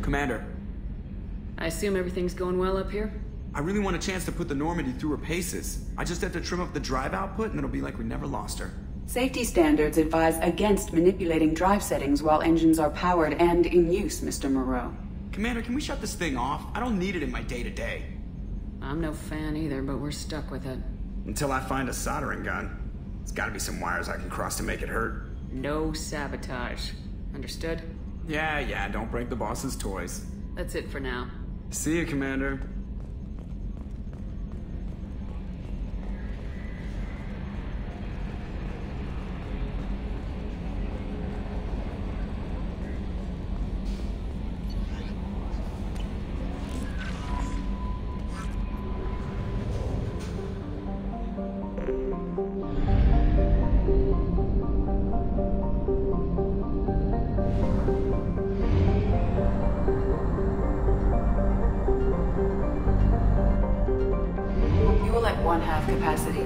Commander, I assume everything's going well up here? I really want a chance to put the Normandy through her paces. I just have to trim up the drive output and it'll be like we never lost her. Safety standards advise against manipulating drive settings while engines are powered and in use, Mr. Moreau. Commander, can we shut this thing off? I don't need it in my day-to-day. I'm no fan either, but we're stuck with it. Until I find a soldering gun. There's gotta be some wires I can cross to make it hurt. No sabotage. Understood? Yeah, don't break the boss's toys. That's it for now. See you, Commander. One-half capacity.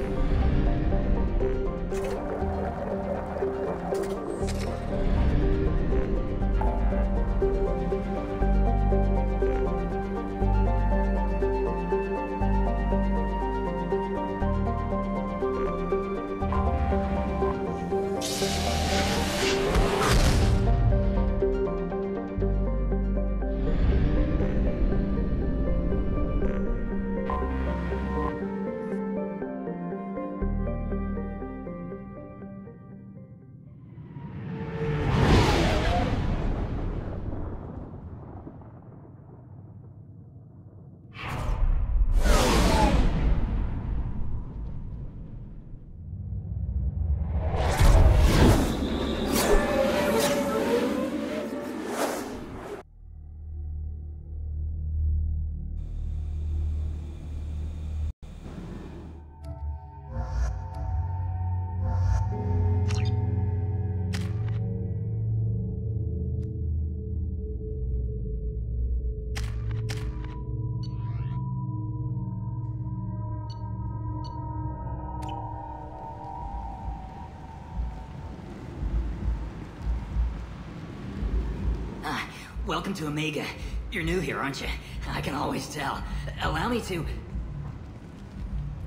Welcome to Omega. You're new here, aren't you? I can always tell. Allow me to...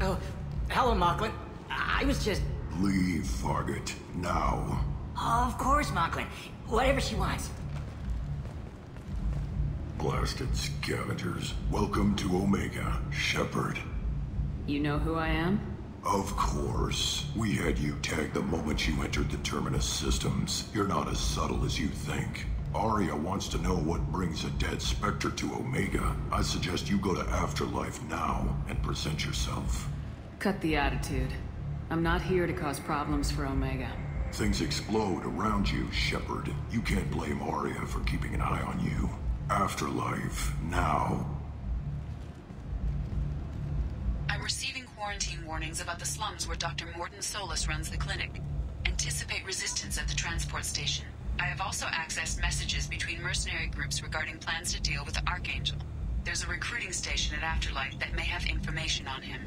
Oh, hello, Mocklin. I was just... Leave, Fargate. Now. Of course, Mocklin. Whatever she wants. Blasted scavengers. Welcome to Omega, Shepard. You know who I am? Of course. We had you tagged the moment you entered the Terminus systems. You're not as subtle as you think. Aria wants to know what brings a dead Spectre to Omega. I suggest you go to Afterlife now and present yourself. Cut the attitude. I'm not here to cause problems for Omega. Things explode around you, Shepard. You can't blame Aria for keeping an eye on you. Afterlife, now. I'm receiving quarantine warnings about the slums where Dr. Mordin Solus runs the clinic. Anticipate resistance at the transport station. I have also accessed messages between mercenary groups regarding plans to deal with the Archangel. There's a recruiting station at Afterlife that may have information on him.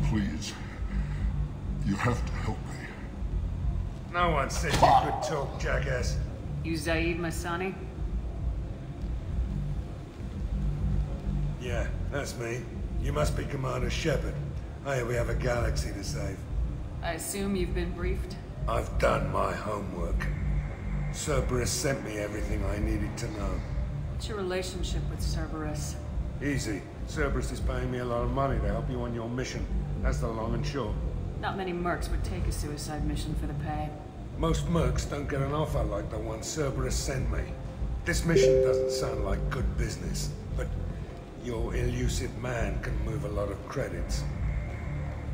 Please. You have to help me. No one said you could talk, jackass. You Zaid Masani? Yeah, that's me. You must be Commander Shepard. Oh yeah, we have a galaxy to save. I assume you've been briefed? I've done my homework. Cerberus sent me everything I needed to know. What's your relationship with Cerberus? Easy. Cerberus is paying me a lot of money to help you on your mission. That's the long and short. Not many mercs would take a suicide mission for the pay. Most mercs don't get an offer like the one Cerberus sent me. This mission doesn't sound like good business, but your elusive man can move a lot of credits.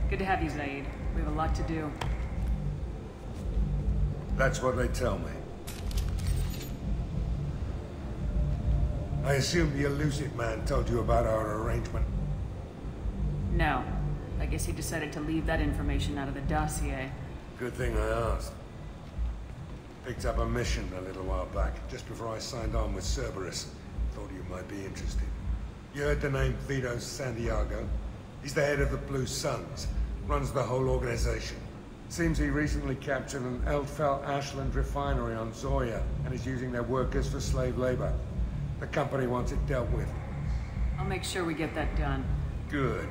Good to have you, Zaid. We have a lot to do. That's what they tell me. I assume the elusive man told you about our arrangement. No. I guess he decided to leave that information out of the dossier. Good thing I asked. Picked up a mission a little while back, just before I signed on with Cerberus. Thought you might be interested. You heard the name Vito Santiago? He's the head of the Blue Suns. runs the whole organization. Seems he recently captured an Eldfell Ashland refinery on Zoya and is using their workers for slave labor. The company wants it dealt with. I'll make sure we get that done. Good.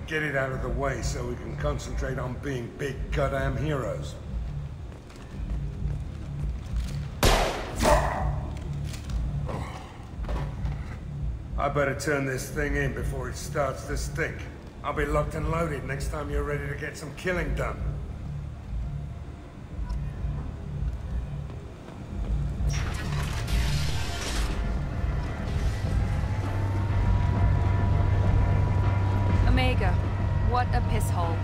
Get it out of the way so we can concentrate on being big goddamn heroes. I better turn this thing in before it starts to stink. I'll be locked and loaded next time you're ready to get some killing done. Omega, what a piss hole.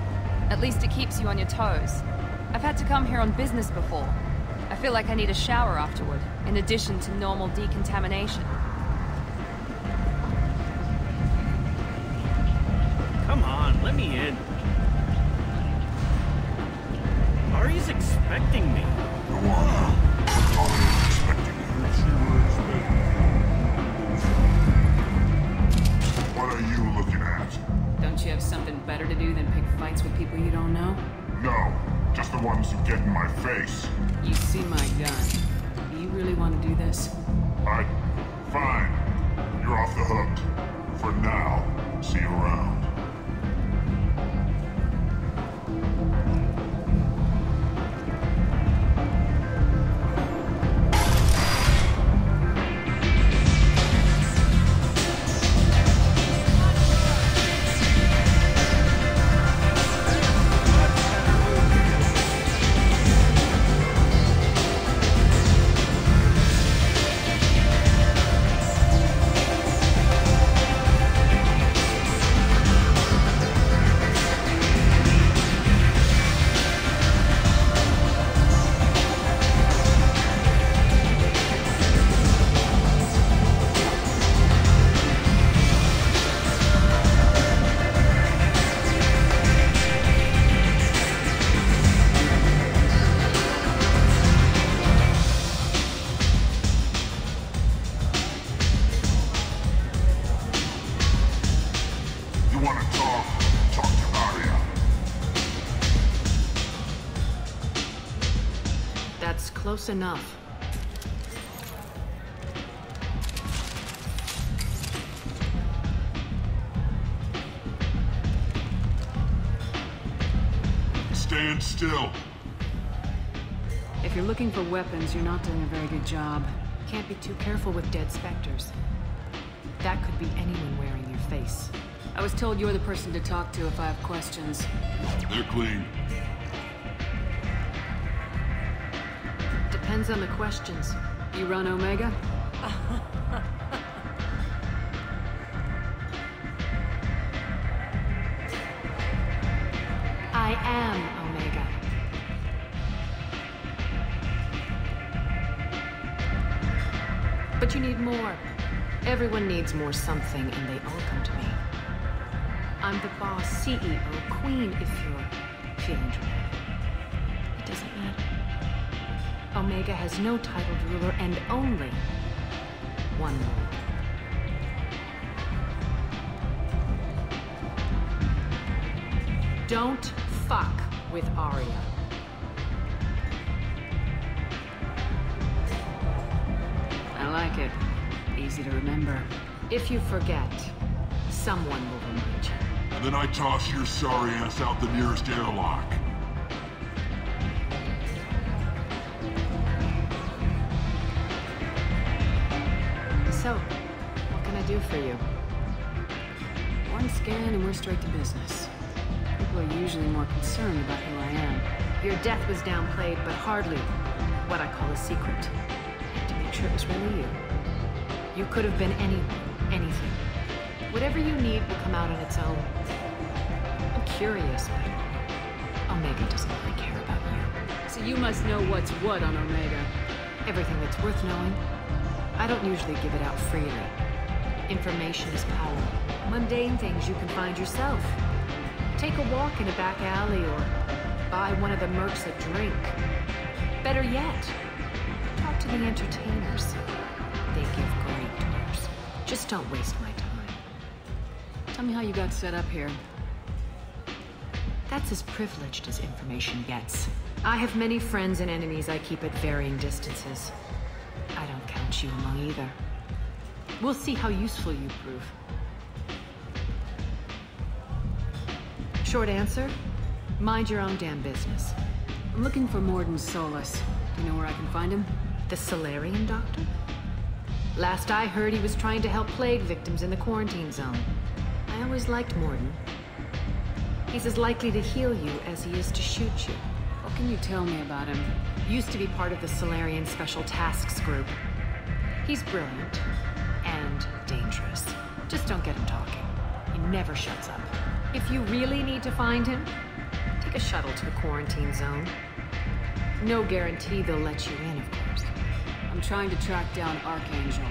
At least it keeps you on your toes. I've had to come here on business before. I feel like I need a shower afterward, in addition to normal decontamination. Come on, let me in. Ari's expecting me. Go on. I'm expecting you. What are you looking at? Don't you have something better to do than pick fights with people you don't know? No, just the ones who get in my face. You see my gun. Do you really want to do this? Fine. You're off the hook. For now. See you around. Close enough. Stand still. If you're looking for weapons, you're not doing a very good job. Can't be too careful with dead specters. That could be anyone wearing your face. I was told you're the person to talk to if I have questions. They're clean. Depends on the questions. You run Omega? I am Omega. But you need more. Everyone needs more something, and they all come to me. I'm the boss, CEO, queen, if you're feeling dramatic. It doesn't matter. Omega has no titled ruler and only one rule. Don't fuck with Aria. I like it. Easy to remember. If you forget, someone will remind you. And then I toss your sorry ass out the nearest airlock. So, what can I do for you? One scan and we're straight to business. People are usually more concerned about who I am. Your death was downplayed, but hardly what I call a secret. I had to make sure it was really you. You could have been anyone, anything. Whatever you need will come out on its own. I'm curious, but Omega doesn't really care about you. So you must know what's what on Omega. Everything that's worth knowing. I don't usually give it out freely. Information is power. Mundane things you can find yourself. Take a walk in a back alley or buy one of the mercs a drink. Better yet, talk to the entertainers. They give great tours. Just don't waste my time. Tell me how you got set up here. That's as privileged as information gets. I have many friends and enemies I keep at varying distances. I don't count you among either. We'll see how useful you prove. Short answer? Mind your own damn business. I'm looking for Morden Solus. Do you know where I can find him? The Salarian doctor? Last I heard, he was trying to help plague victims in the quarantine zone. I always liked Morden. He's as likely to heal you as he is to shoot you. What can you tell me about him? Used to be part of the Salarian Special Tasks Group. He's brilliant. And dangerous. Just don't get him talking. He never shuts up. If you really need to find him, take a shuttle to the quarantine zone. No guarantee they'll let you in, of course. I'm trying to track down Archangel.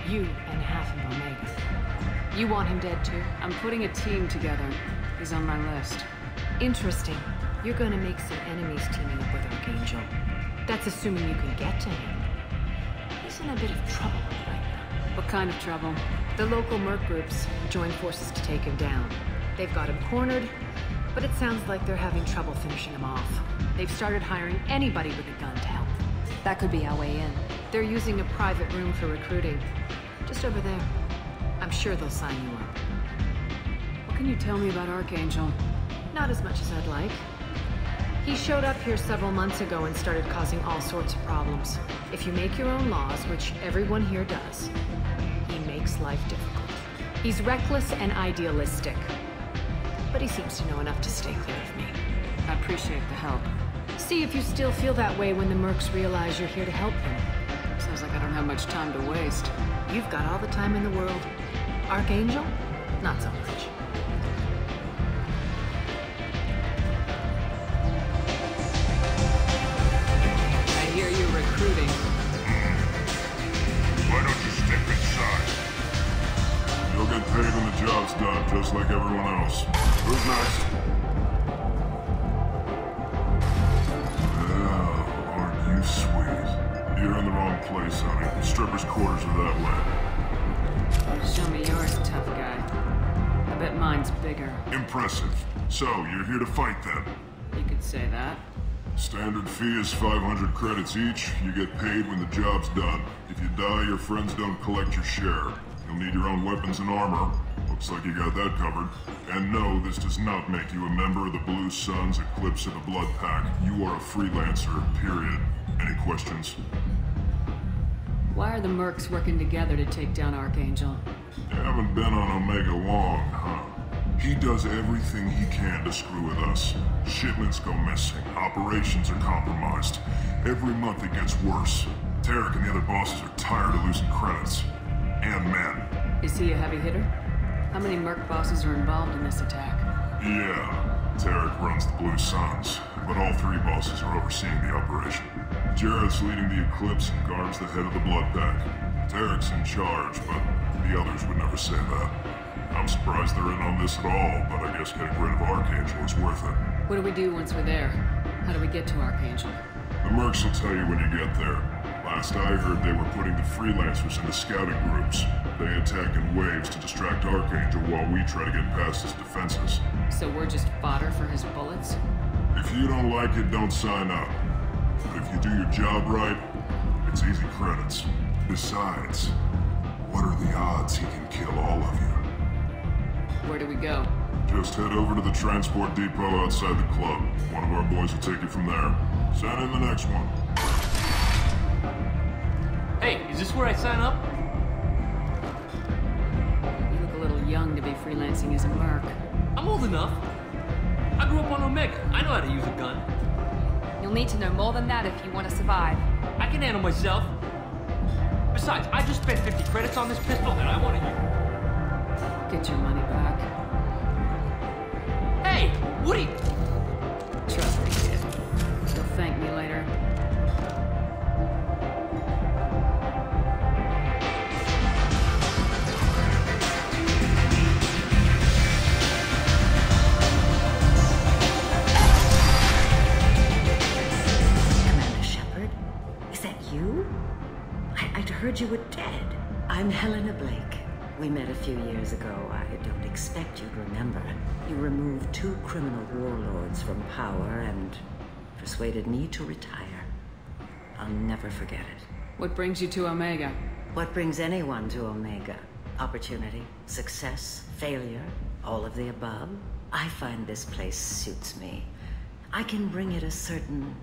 You and half of Omega. You want him dead too? I'm putting a team together. He's on my list. Interesting. You're gonna make some enemies teaming up with Archangel. That's assuming you can get to him. He's in a bit of trouble right now. What kind of trouble? The local merc groups joined forces to take him down. They've got him cornered, but it sounds like they're having trouble finishing him off. They've started hiring anybody with a gun to help. That could be our way in. They're using a private room for recruiting. Just over there. I'm sure they'll sign you up. What can you tell me about Archangel? Not as much as I'd like. He showed up here several months ago and started causing all sorts of problems. If you make your own laws, which everyone here does, he makes life difficult. He's reckless and idealistic. But he seems to know enough to stay clear of me. I appreciate the help. See if you still feel that way when the mercs realize you're here to help them. Sounds like I don't have much time to waste. You've got all the time in the world. Archangel? Not so much. I hear you're recruiting. Why don't you step inside? You'll get paid when the job's done, just like everyone else. Who's next? Oh, aren't you sweet? You're in the wrong place, honey. Strippers' quarters are that way. Show me yours, tough guy. I bet mine's bigger. Impressive. So, you're here to fight then? You could say that. Standard fee is 500 credits each. You get paid when the job's done. If you die, your friends don't collect your share. You'll need your own weapons and armor. Looks like you got that covered. And no, this does not make you a member of the Blue Suns, Eclipse, or the Blood Pack. You are a freelancer, period. Any questions? Why are the mercs working together to take down Archangel? You haven't been on Omega long, huh? He does everything he can to screw with us. Shipments go missing. Operations are compromised. Every month it gets worse. Tarek and the other bosses are tired of losing credits. And men. Is he a heavy hitter? How many merc bosses are involved in this attack? Yeah. Tarek runs the Blue Suns, but all three bosses are overseeing the operation. Jarrett's leading the Eclipse and guards the head of the Blood Pack. Tarek's in charge, but the others would never say that. I'm surprised they're in on this at all, but I guess getting rid of Archangel is worth it. What do we do once we're there? How do we get to Archangel? The mercs will tell you when you get there. Last I heard, they were putting the freelancers into scouting groups. They attack in waves to distract Archangel while we try to get past his defenses. So we're just fodder for his bullets? If you don't like it, don't sign up. But if you do your job right, it's easy credits. Besides, what are the odds he can kill all of you? Where do we go? Just head over to the transport depot outside the club. One of our boys will take you from there. Send in the next one. Hey, is this where I sign up? You look a little young to be freelancing as a merc. I'm old enough. I grew up on Omega. I know how to use a gun. You'll need to know more than that if you want to survive. I can handle myself. Besides, I just spent 50 credits on this pistol and I want to use. Get your money back. Hey, Woody! Trust me, kid. You'll thank me later. Commander Shepard? Is that you? I'd heard you were dead. I'm Helena Blake. We met a few years ago. I don't expect you'd remember. You removed 2 criminal warlords from power and persuaded me to retire. I'll never forget it. What brings you to Omega? What brings anyone to Omega? Opportunity, success, failure, all of the above. I find this place suits me. I can bring it a certain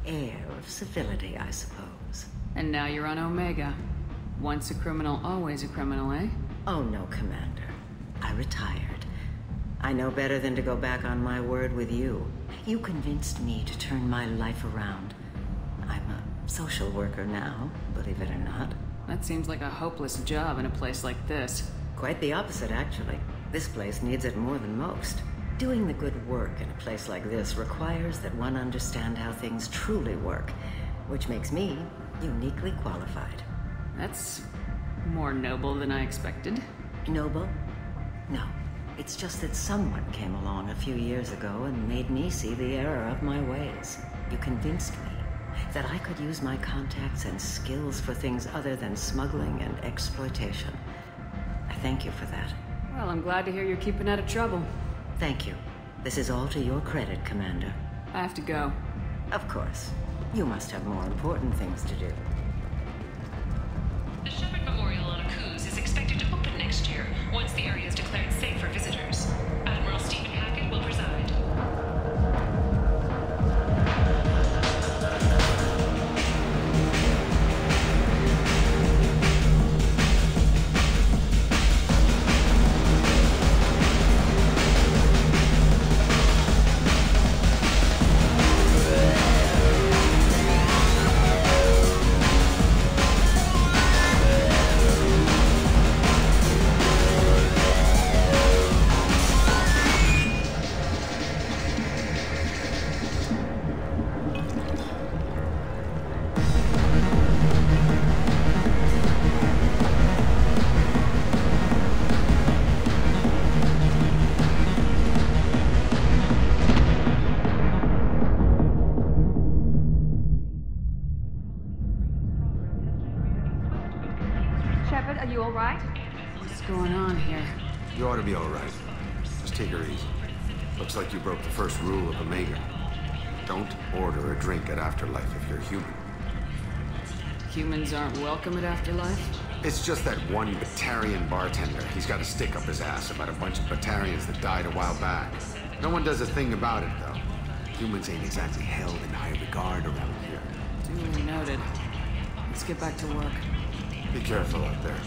air of civility, I suppose. And now you're on Omega. Once a criminal, always a criminal, eh? Oh no, Commander. I retired. I know better than to go back on my word with you. You convinced me to turn my life around. I'm a social worker now, believe it or not. That seems like a hopeless job in a place like this. Quite the opposite, actually. This place needs it more than most. Doing the good work in a place like this requires that one understand how things truly work, which makes me uniquely qualified. That's more noble than I expected. Noble? No. It's just that someone came along a few years ago and made me see the error of my ways. You convinced me that I could use my contacts and skills for things other than smuggling and exploitation. I thank you for that. Well, I'm glad to hear you're keeping out of trouble. Thank you. This is all to your credit, Commander. I have to go. Of course. You must have more important things to do. The Shepard Memorial on Akuz is expected to open next year, once the area is declared safe for visitors. Admiral Stephen Hackett will preside. Shepard, are you all right? What's going on here? You ought to be all right. Just take her easy. Looks like you broke the first rule of Omega. Don't order a drink at Afterlife if you're human. Humans aren't welcome at Afterlife? It's just that one Batarian bartender. He's got a stick up his ass about a bunch of Batarians that died a while back. No one does a thing about it, though. Humans ain't exactly held in high regard around here. Duly noted. Let's get back to work. Be careful out there.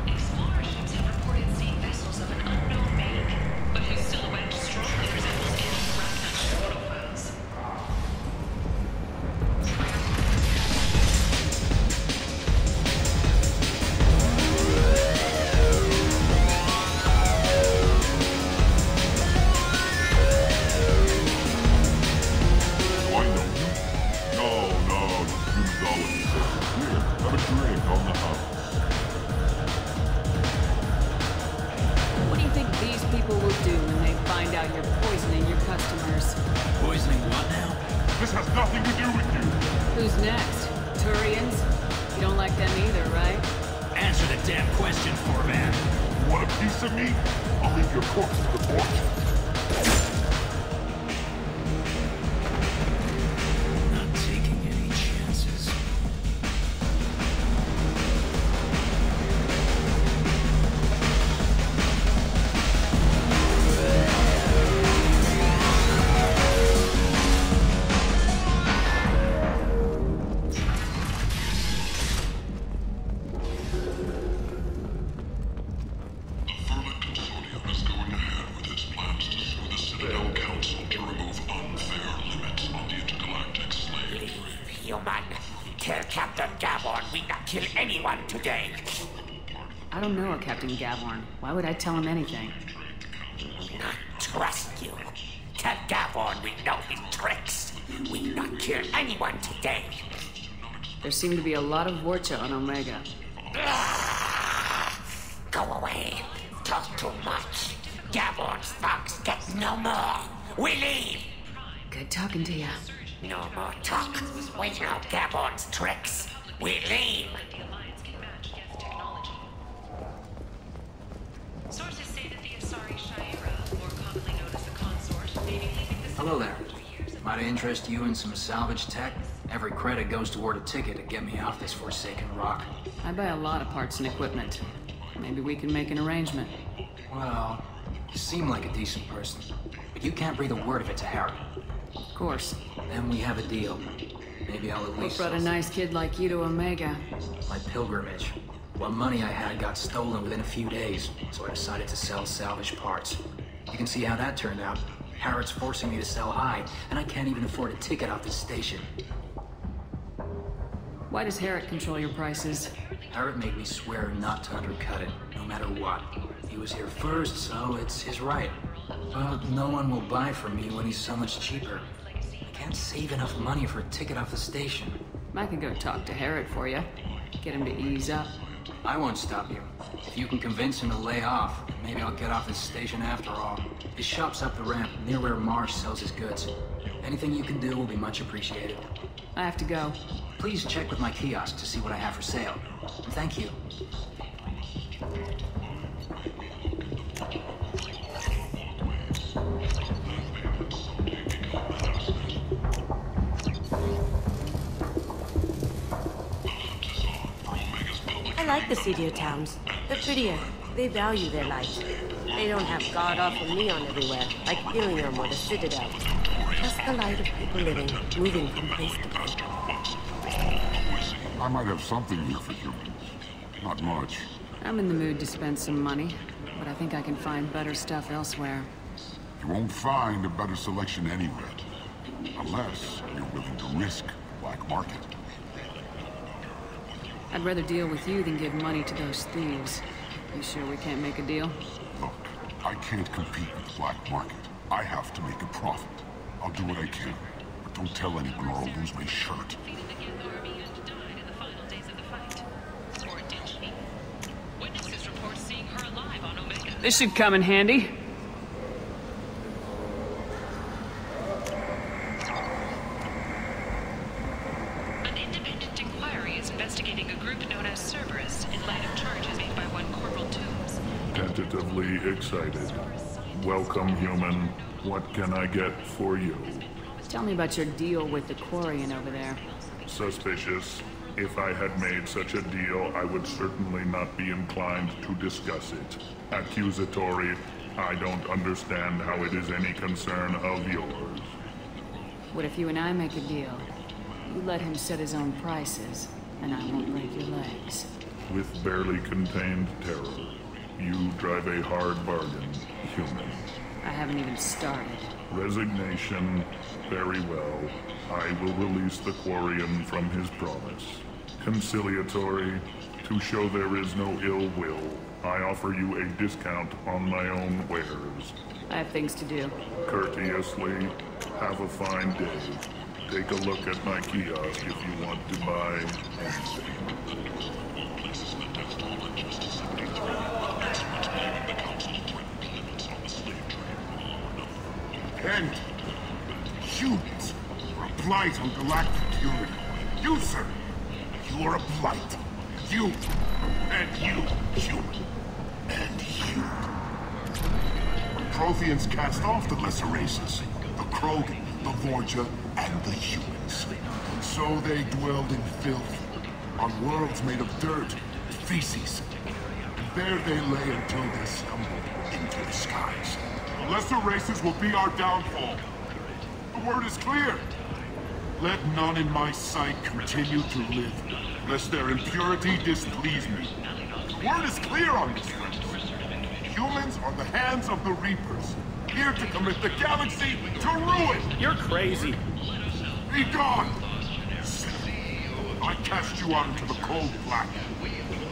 Explorer ships have reported seeing vessels of an unknown make, but whose silhouette strongly resembles alien Arachnoid profiles. What do you think these people will do when they find out you're poisoning your customers? Poisoning what now? This has nothing to do with you. Who's next? Turians? You don't like them either, right? Answer the damn question, Forman. You want a piece of me? I'll leave your corpse to the porch. Not taking any chances. Human, tell Captain Gavorn we not kill anyone today. I don't know a Captain Gavorn. Why would I tell him anything? Not trust you. Tell Gavorn we know his tricks. We not kill anyone today. There seem to be a lot of Vorcha on Omega. Go away. Talk too much. Gavorn's thugs get no more. We leave. Good talking to you. No more talk. We know Gabon's tricks. We leave. Sources say that the Asari Shaira, more commonly known as the Consort, may be leaving the Hello there. Might I interest you in some salvage tech? Every credit goes toward a ticket to get me off this forsaken rock. I buy a lot of parts and equipment. Maybe we can make an arrangement. Well, you seem like a decent person, but you can't breathe a word of it to Harry. Of course. Then we have a deal. Maybe I'll at least... What brought a nice kid like you to Omega? My pilgrimage. What money I had got stolen within a few days, so I decided to sell salvage parts. You can see how that turned out. Harrod's forcing me to sell high, and I can't even afford a ticket off this station. Why does Harrod control your prices? Harrod made me swear not to undercut it, no matter what. He was here first, so it's his right. But no one will buy from me when he's so much cheaper. I can't save enough money for a ticket off the station. I can go talk to Harrod for you. Get him to ease up. I won't stop you. If you can convince him to lay off, maybe I'll get off this station after all. His shop's up the ramp, near where Marsh sells his goods. Anything you can do will be much appreciated. I have to go. Please check with my kiosk to see what I have for sale. Thank you. I like the seedier towns. They're prettier. They value their light. They don't have god-awful neon everywhere, like Ilium or the Citadel. Just the light of people living, moving from place to place. I might have something here for humans. Not much. I'm in the mood to spend some money, but I think I can find better stuff elsewhere. You won't find a better selection anywhere. Unless you're willing to risk the black market. I'd rather deal with you than give money to those thieves. You sure we can't make a deal? Look, I can't compete with the black market. I have to make a profit. I'll do what I can, but don't tell anyone or I'll lose my shirt. This should come in handy. An independent inquiry is investigating a group known as Cerberus in light of charges made by one Corporal Toombs. Tentatively excited. Welcome, human. What can I get for you? Tell me about your deal with the Quarian over there. Suspicious. If I had made such a deal, I would certainly not be inclined to discuss it. Accusatory. I don't understand how it is any concern of yours. What if you and I make a deal? You let him set his own prices, and I won't break your legs. With barely contained terror, you drive a hard bargain, human. I haven't even started. Resignation. Very well. I will release the Quarian from his promise. Conciliatory. To show there is no ill will, I offer you a discount on my own wares. I have things to do. Courteously. Have a fine day. Take a look at my kiosk if you want to buy anything. And humans are a blight on galactic unity. You, sir, you are a blight. You, and you, human, and you. Protheans cast off the lesser races, the Krogan, the Vorja, and the humans. And so they dwelled in filth, on worlds made of dirt, feces. And there they lay until they stumbled into the skies. The lesser races will be our downfall. The word is clear. Let none in my sight continue to live, lest their impurity displease me. The word is clear on this, friends. Humans are the hands of the Reapers, here to commit the galaxy to ruin! You're crazy. Be gone! I cast you out into the cold black.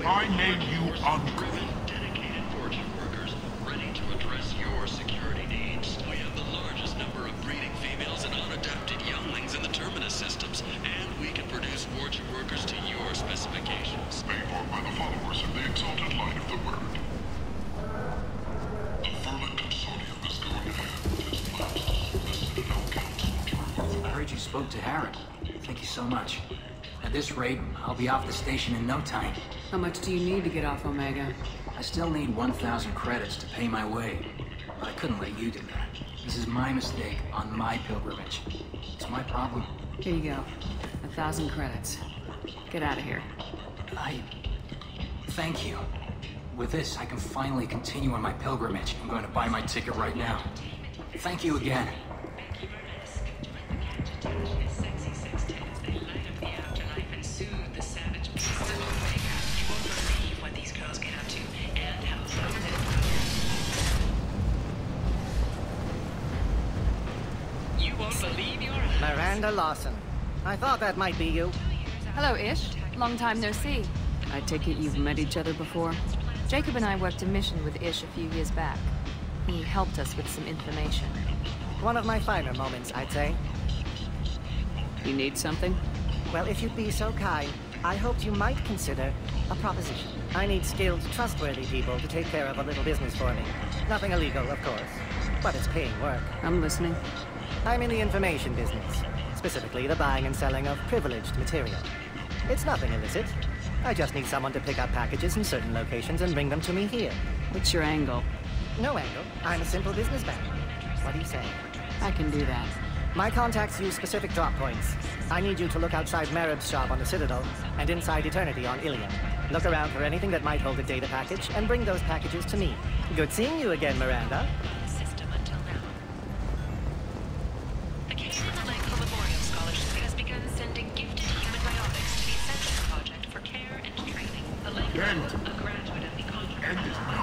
I name you unclean. Systems, and we can produce fortune workers to your specifications. They are by the followers of the exalted light of the word. The Verlin Consortium is going ahead with its plans to suspend no council to remove. I heard you spoke to Harry. Thank you so much. At this rate, I'll be off the station in no time. How much do you need to get off Omega? I still need 1,000 credits to pay my way. But I couldn't let you do that. This is my mistake on my pilgrimage. It's my problem. Here you go. 1,000 credits. Get out of here. Thank you. With this, I can finally continue on my pilgrimage. I'm going to buy my ticket right now. Thank you again. Miranda Lawson. I thought that might be you. Hello, Ish. Long time no see. I take it you've met each other before? Jacob and I worked a mission with Ish a few years back. He helped us with some information. One of my finer moments, I'd say. You need something? Well, if you'd be so kind, I hoped you might consider a proposition. I need skilled, trustworthy people to take care of a little business for me. Nothing illegal, of course, but it's paying work. I'm listening. I'm in the information business, specifically the buying and selling of privileged material. It's nothing illicit. I just need someone to pick up packages in certain locations and bring them to me here. What's your angle? No angle. I'm a simple businessman. What do you say? I can do that. My contacts use specific drop points. I need you to look outside Merib's shop on the Citadel and inside Eternity on Ilium. Look around for anything that might hold a data package and bring those packages to me. Good seeing you again, Miranda. End is